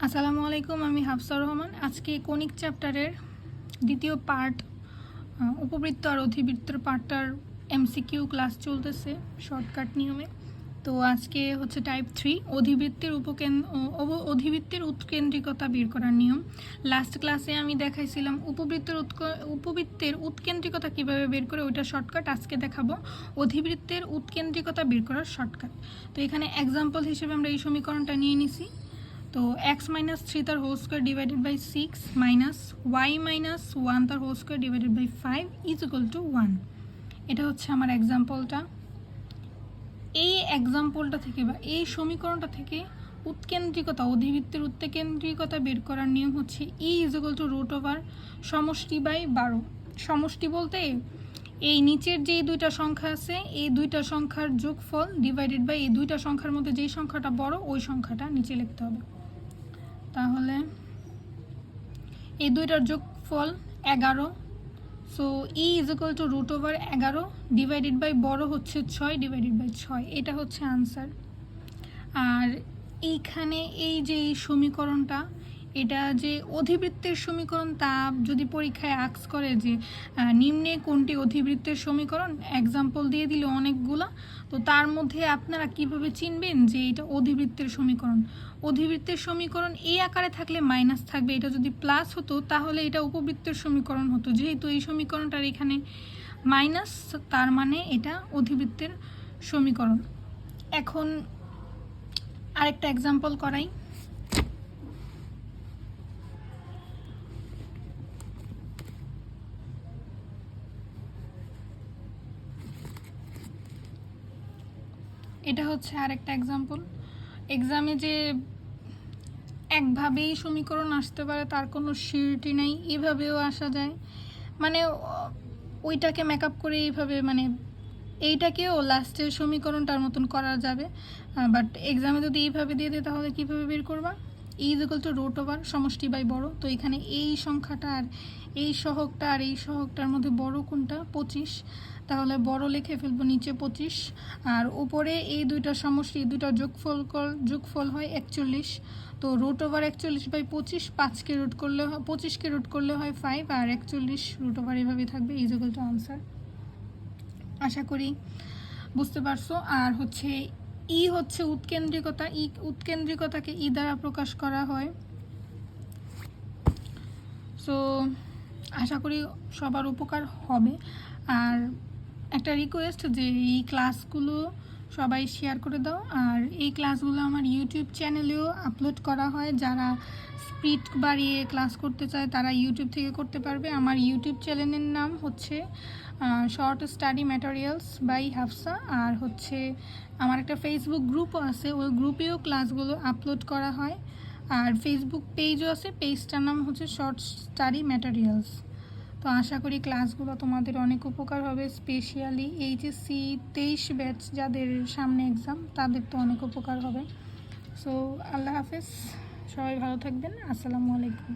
আসসালামু আলাইকুম, আমি হাফসা রহমান। আজকে কনিক চ্যাপ্টারের দ্বিতীয় পার্ট উপবৃত্ত আর অধিবৃত্তের পার্টটার এমসিকিউ ক্লাস চলতেছে শর্টকাট নিয়মে। তো আজকে হচ্ছে টাইপ 3 অধিবৃত্তের উৎকেন্দ্রিকতা বের করার নিয়ম। লাস্ট ক্লাসে আমি দেখাইছিলাম উপবৃত্তের উৎকেন্দ্রিকতা কিভাবে বের করে, ওইটা শর্টকাট। আজকে দেখাবো অধিবৃত্তের উৎকেন্দ্রিকতা বের করার শর্টকাট। তো এখানে এক্সাম্পল হিসেবে আমরা এই সমীকরণটা নিয়ে নিছি। তো x - 3 তার whole square divided by 6 minus y - 1 তার whole square divided by 5 is equal to 1। এটা হচ্ছে আমার এক্সাম্পলটা। এই এক্সাম্পলটা থেকে বা এই সমীকরণটা থেকে উৎকেন্দ্রিকতা, অধিবৃত্তের উৎকেন্দ্রিকতা বের করার নিয়ম হচ্ছে E is equal to root over সমষ্টি বাই 12। সমষ্টি বলতে এই নিচের যে দুইটা সংখ্যা আছে, এই দুইটা সংখ্যার যোগফল ডিভাইডেড বাই এই দুইটা সংখ্যার মধ্যে যেই সংখ্যাটা বড় ওই সংখ্যাটা নিচে লিখতে হবে। তাহলে এই দুইটার যোগফল 11। So E is equal to root over 11 divided by বড় হচ্ছে 6 ডিভাইডেড বাই 6। এটা হচ্ছে আনসার। আর এইখানে এই যে সমীকরণটা, এটা যে অধিবৃত্তের সমীকরণ, তা যদি পরীক্ষায় আস্ক করে যে নিম্নে কোনটি অধিবৃত্তের সমীকরণ, এক্সাম্পল দিয়ে দিলে অনেকগুলা, তো তার মধ্যে আপনারা কিভাবে চিনবেন যে এটা অধিবৃত্তের সমীকরণ। অধিবৃত্তের সমীকরণ এই আকারে থাকলে মাইনাস থাকবে, এটা যদি প্লাস হতো তাহলে এটা উপবৃত্তের সমীকরণ হতো। যেহেতু এই সমীকরণটার এখানে মাইনাস, তার মানে এটা অধিবৃত্তের সমীকরণ। এখন আরেকটা এক্সাম্পল করাই। এটা হচ্ছে আরেকটা এক্সাম্পল। এক্সামে যে একভাবেই সমীকরণ আসতে পারে তার কোনো সিউরিটি নেই, এভাবেও আসা যায়। মানে ওইটাকে মেকআপ করে এইভাবে, মানে এইটাকেও লাস্টের সমীকরণটার মতন করা যাবে। বাট এক্সামে যদি এইভাবে দিয়ে দেয় তাহলে কীভাবে বের করবা? Is equal to root over সমষ্টি বাই বড়। তো এখানে এই সংখ্যাটা আর এই সহগটা আর এই সহগটার মধ্যে বড় কোনটা? 25। তাহলে বড় লিখে ফেলবো নিচে 25, আর উপরে এই দুইটা সমষ্টি, এই দুইটা যোগফল হয় 41। তো রুট ওভার 41 বাই 25, 5কে রুট করলে হয় 25কে রুট করলে হয় 5, আর 41 রুট ওভার এভাবেই থাকবে। Is equal to answer. আশা করি বুঝতে পারছো। আর হচ্ছে ই হচ্ছে উৎকেন্দ্রিকতা। উৎকেন্দ্রিকতাকে ই দ্বারা প্রকাশ করা হয়। সো আশা করি সবার উপকার হবে। আর একটা রিকোয়েস্ট যে এই ক্লাসগুলো সবাই শেয়ার করে দাও। আর এই ক্লাসগুলো আমার ইউটিউব চ্যানেলেও আপলোড করা হয়। যারা স্পিড বাড়িয়ে ক্লাস করতে চায় তারা ইউটিউব থেকে করতে পারবে। আমার ইউটিউব চ্যানেলের নাম হচ্ছে short study materials by Hafsa. আর হচ্ছে আমার একটা ফেসবুক গ্রুপও আছে, ওই গ্রুপেও ক্লাসগুলো আপলোড করা হয়। আর ফেসবুক পেজও আছে, পেজটার নাম হচ্ছে শর্ট স্টাডি ম্যাটেরিয়ালস। তো আশা করি ক্লাসগুলো তোমাদের অনেক উপকার হবে। স্পেশালি এইচএসসি 23 ব্যাচ যাদের সামনে এক্সাম, তাদের তো অনেক উপকার হবে। সো আল্লাহ হাফেজ, সবাই ভালো থাকবেন। আসসালামু আলাইকুম।